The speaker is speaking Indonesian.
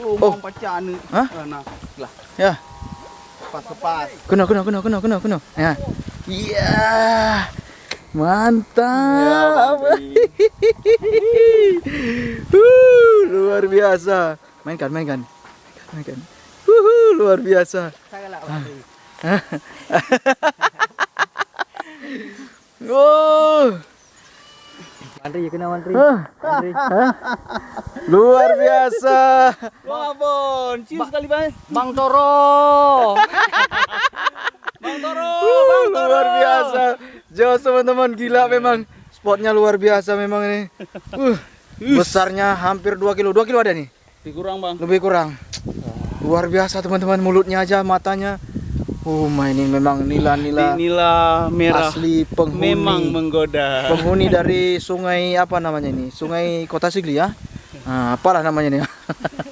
Oh, pacan. Hah? Nah, lah. Ya. Pas-pas. Kuno. Ya. Iya. Mantap. Luar biasa. Mainkan. Luar biasa. Oh. Mantri ya kena mantri. Luar biasa. Wah, Bon. Cium sekali, Bang. Bang Toro. Luar biasa. Jos teman-teman, gila memang. Spotnya luar biasa memang ini. Besarnya hampir 2 kilo. 2 kilo ada nih? Lebih kurang, Bang. Lebih kurang. Luar biasa teman-teman, mulutnya aja, matanya. Ini memang nila Nila merah. asli penghuni. Memang menggoda. Penghuni dari sungai apa namanya ini? Sungai Kota Sigli ya. Nah, apalah namanya nih.